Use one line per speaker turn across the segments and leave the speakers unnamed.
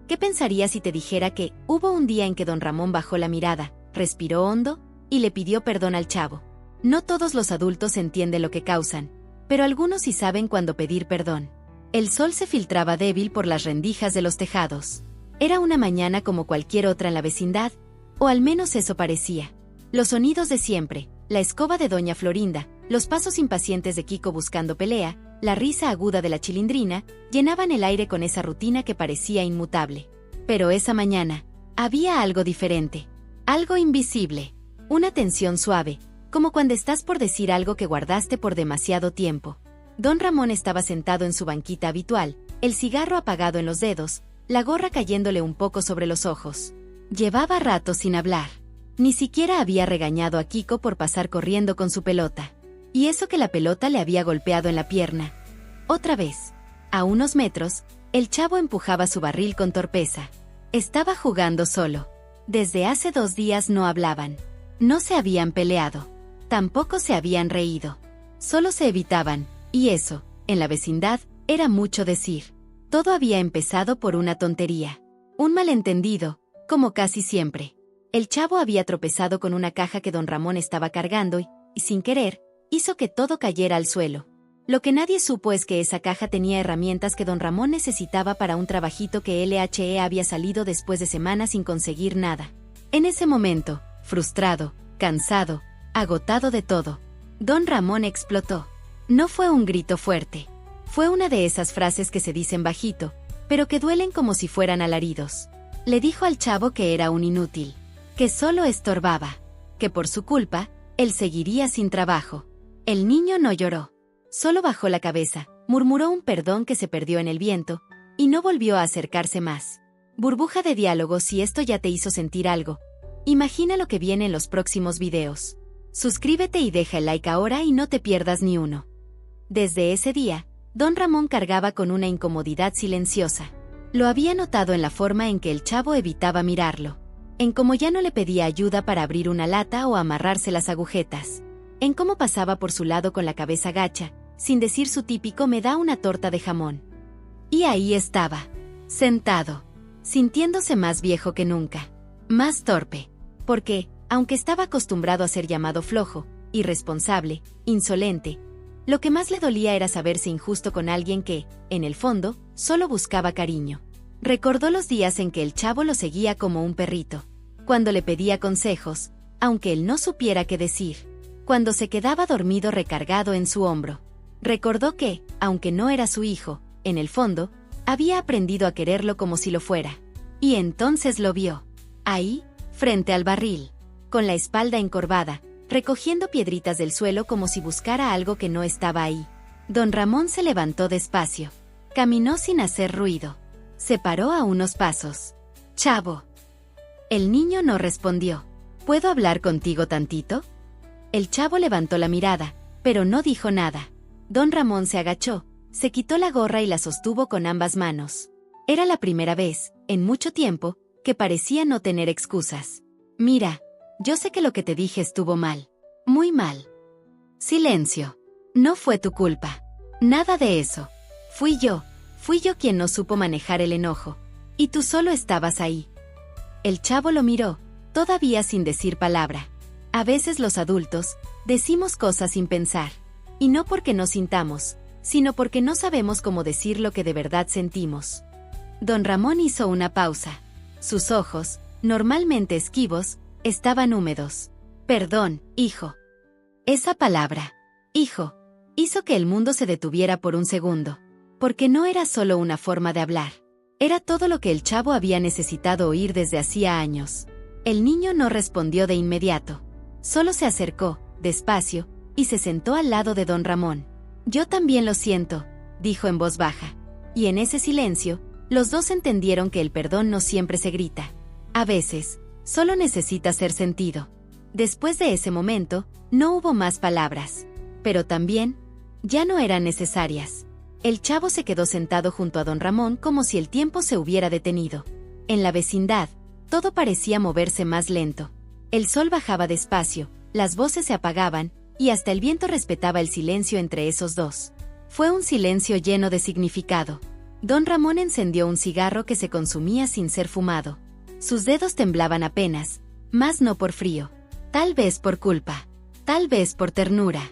¿Qué pensarías si te dijera que hubo un día en que don Ramón bajó la mirada, respiró hondo y le pidió perdón al chavo? No todos los adultos entienden lo que causan, pero algunos sí saben cuándo pedir perdón. El sol se filtraba débil por las rendijas de los tejados. Era una mañana como cualquier otra en la vecindad, o al menos eso parecía. Los sonidos de siempre, la escoba de doña Florinda, los pasos impacientes de Kiko buscando pelea, la risa aguda de la Chilindrina, llenaban el aire con esa rutina que parecía inmutable. Pero esa mañana, había algo diferente. Algo invisible. Una tensión suave, como cuando estás por decir algo que guardaste por demasiado tiempo. Don Ramón estaba sentado en su banquita habitual, el cigarro apagado en los dedos, la gorra cayéndole un poco sobre los ojos. Llevaba rato sin hablar. Ni siquiera había regañado a Kiko por pasar corriendo con su pelota. Y eso que la pelota le había golpeado en la pierna. Otra vez. A unos metros, el chavo empujaba su barril con torpeza. Estaba jugando solo. Desde hace 2 días no hablaban. No se habían peleado. Tampoco se habían reído. Solo se evitaban, y eso, en la vecindad, era mucho decir. Todo había empezado por una tontería. Un malentendido, como casi siempre. El chavo había tropezado con una caja que don Ramón estaba cargando y sin querer, hizo que todo cayera al suelo. Lo que nadie supo es que esa caja tenía herramientas que don Ramón necesitaba para un trabajito que LHE había salido después de semanas sin conseguir nada. En ese momento, frustrado, cansado, agotado de todo, don Ramón explotó. No fue un grito fuerte. Fue una de esas frases que se dicen bajito, pero que duelen como si fueran alaridos. Le dijo al chavo que era un inútil, que solo estorbaba, que por su culpa, él seguiría sin trabajo. El niño no lloró. Solo bajó la cabeza, murmuró un perdón que se perdió en el viento, y no volvió a acercarse más. Burbuja de diálogo, si esto ya te hizo sentir algo. Imagina lo que viene en los próximos videos. Suscríbete y deja el like ahora y no te pierdas ni uno. Desde ese día, don Ramón cargaba con una incomodidad silenciosa. Lo había notado en la forma en que el chavo evitaba mirarlo. En cómo ya no le pedía ayuda para abrir una lata o amarrarse las agujetas. En cómo pasaba por su lado con la cabeza gacha, sin decir su típico "me da una torta de jamón". Y ahí estaba, sentado, sintiéndose más viejo que nunca. Más torpe. Porque, aunque estaba acostumbrado a ser llamado flojo, irresponsable, insolente, lo que más le dolía era saberse injusto con alguien que, en el fondo, solo buscaba cariño. Recordó los días en que el chavo lo seguía como un perrito. Cuando le pedía consejos, aunque él no supiera qué decir. Cuando se quedaba dormido recargado en su hombro. Recordó que, aunque no era su hijo, en el fondo, había aprendido a quererlo como si lo fuera. Y entonces lo vio. Ahí, frente al barril. Con la espalda encorvada, recogiendo piedritas del suelo como si buscara algo que no estaba ahí. Don Ramón se levantó despacio. Caminó sin hacer ruido. Se paró a unos pasos. «Chavo». El niño no respondió. «¿Puedo hablar contigo tantito?». El chavo levantó la mirada, pero no dijo nada. Don Ramón se agachó, se quitó la gorra y la sostuvo con ambas manos. Era la primera vez, en mucho tiempo, que parecía no tener excusas. «Mira, yo sé que lo que te dije estuvo mal. Muy mal». Silencio. «No fue tu culpa. Nada de eso. Fui yo quien no supo manejar el enojo. Y tú solo estabas ahí». El chavo lo miró, todavía sin decir palabra. A veces los adultos, decimos cosas sin pensar. Y no porque no sintamos, sino porque no sabemos cómo decir lo que de verdad sentimos. Don Ramón hizo una pausa. Sus ojos, normalmente esquivos, estaban húmedos. «Perdón, hijo». Esa palabra, hijo, hizo que el mundo se detuviera por un segundo. Porque no era solo una forma de hablar. Era todo lo que el chavo había necesitado oír desde hacía años. El niño no respondió de inmediato. Solo se acercó, despacio, y se sentó al lado de don Ramón. «Yo también lo siento», dijo en voz baja. Y en ese silencio, los dos entendieron que el perdón no siempre se grita. A veces, solo necesita ser sentido. Después de ese momento, no hubo más palabras. Pero también, ya no eran necesarias. El chavo se quedó sentado junto a don Ramón como si el tiempo se hubiera detenido. En la vecindad, todo parecía moverse más lento. El sol bajaba despacio, las voces se apagaban, y hasta el viento respetaba el silencio entre esos dos. Fue un silencio lleno de significado. Don Ramón encendió un cigarro que se consumía sin ser fumado. Sus dedos temblaban apenas, mas no por frío. Tal vez por culpa. Tal vez por ternura.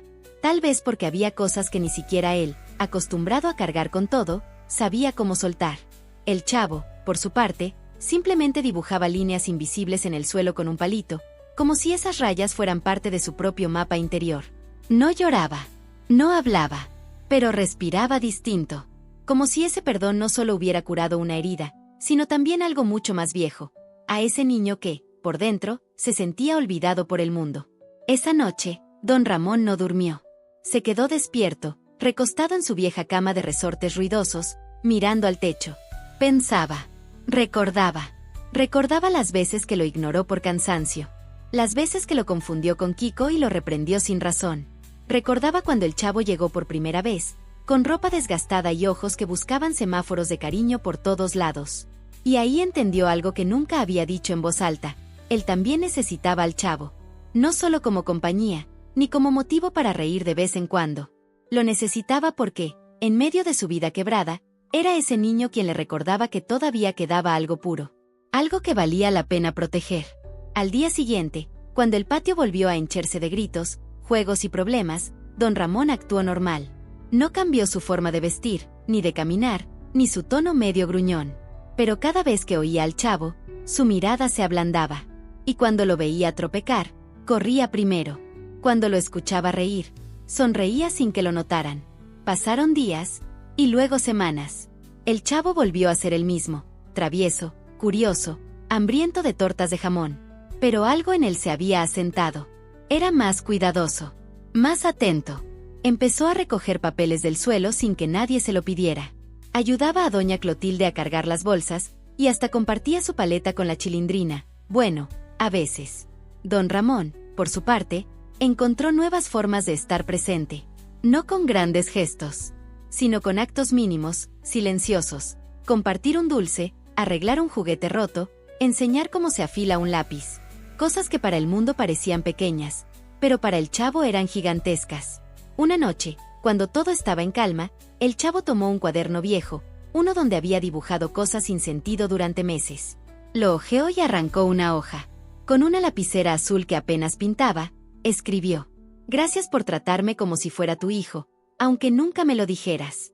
Tal vez porque había cosas que ni siquiera él, acostumbrado a cargar con todo, sabía cómo soltar. El chavo, por su parte, simplemente dibujaba líneas invisibles en el suelo con un palito, como si esas rayas fueran parte de su propio mapa interior. No lloraba. No hablaba. Pero respiraba distinto. Como si ese perdón no solo hubiera curado una herida, sino también algo mucho más viejo. A ese niño que, por dentro, se sentía olvidado por el mundo. Esa noche, don Ramón no durmió. Se quedó despierto, recostado en su vieja cama de resortes ruidosos, mirando al techo. Pensaba. Recordaba. Recordaba las veces que lo ignoró por cansancio. Las veces que lo confundió con Kiko y lo reprendió sin razón. Recordaba cuando el chavo llegó por primera vez, con ropa desgastada y ojos que buscaban semáforos de cariño por todos lados. Y ahí entendió algo que nunca había dicho en voz alta. Él también necesitaba al chavo. No solo como compañía, ni como motivo para reír de vez en cuando. Lo necesitaba porque, en medio de su vida quebrada, era ese niño quien le recordaba que todavía quedaba algo puro. Algo que valía la pena proteger. Al día siguiente, cuando el patio volvió a hincharse de gritos, juegos y problemas, don Ramón actuó normal. No cambió su forma de vestir, ni de caminar, ni su tono medio gruñón. Pero cada vez que oía al chavo, su mirada se ablandaba. Y cuando lo veía tropecar, corría primero. Cuando lo escuchaba reír, sonreía sin que lo notaran. Pasaron días, y luego semanas. El chavo volvió a ser el mismo, travieso, curioso, hambriento de tortas de jamón. Pero algo en él se había asentado. Era más cuidadoso, más atento. Empezó a recoger papeles del suelo sin que nadie se lo pidiera. Ayudaba a doña Clotilde a cargar las bolsas, y hasta compartía su paleta con la Chilindrina. Bueno, a veces. Don Ramón, por su parte, encontró nuevas formas de estar presente. No con grandes gestos, sino con actos mínimos, silenciosos. Compartir un dulce, arreglar un juguete roto, enseñar cómo se afila un lápiz. Cosas que para el mundo parecían pequeñas, pero para el chavo eran gigantescas. Una noche, cuando todo estaba en calma, el chavo tomó un cuaderno viejo, uno donde había dibujado cosas sin sentido durante meses. Lo hojeó y arrancó una hoja. Con una lapicera azul que apenas pintaba, escribió: «Gracias por tratarme como si fuera tu hijo, aunque nunca me lo dijeras».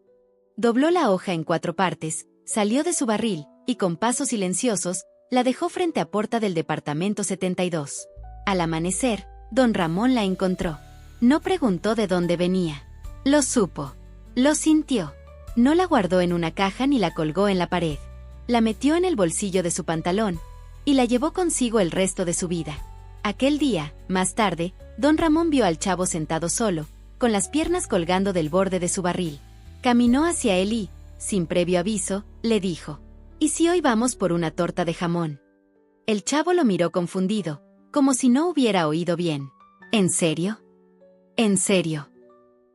Dobló la hoja en 4 partes, salió de su barril, y con pasos silenciosos, la dejó frente a puerta del departamento 72. Al amanecer, don Ramón la encontró. No preguntó de dónde venía. Lo supo. Lo sintió. No la guardó en una caja ni la colgó en la pared. La metió en el bolsillo de su pantalón, y la llevó consigo el resto de su vida. Aquel día, más tarde, don Ramón vio al chavo sentado solo, con las piernas colgando del borde de su barril. Caminó hacia él y, sin previo aviso, le dijo: «¿Y si hoy vamos por una torta de jamón?». El chavo lo miró confundido, como si no hubiera oído bien. «¿En serio? ¿En serio?».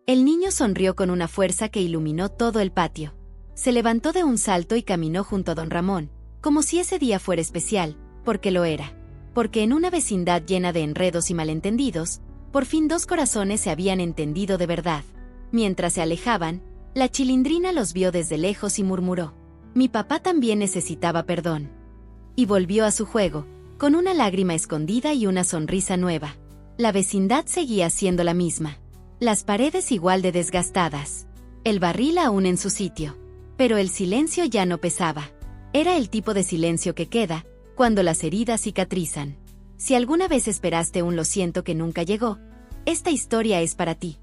El niño sonrió con una fuerza que iluminó todo el patio. Se levantó de un salto y caminó junto a don Ramón, como si ese día fuera especial, porque lo era. Porque en una vecindad llena de enredos y malentendidos, por fin 2 corazones se habían entendido de verdad. Mientras se alejaban, la Chilindrina los vio desde lejos y murmuró: «Mi papá también necesitaba perdón». Y volvió a su juego, con una lágrima escondida y una sonrisa nueva. La vecindad seguía siendo la misma. Las paredes igual de desgastadas. El barril aún en su sitio. Pero el silencio ya no pesaba. Era el tipo de silencio que queda cuando las heridas cicatrizan. Si alguna vez esperaste un lo siento que nunca llegó, esta historia es para ti.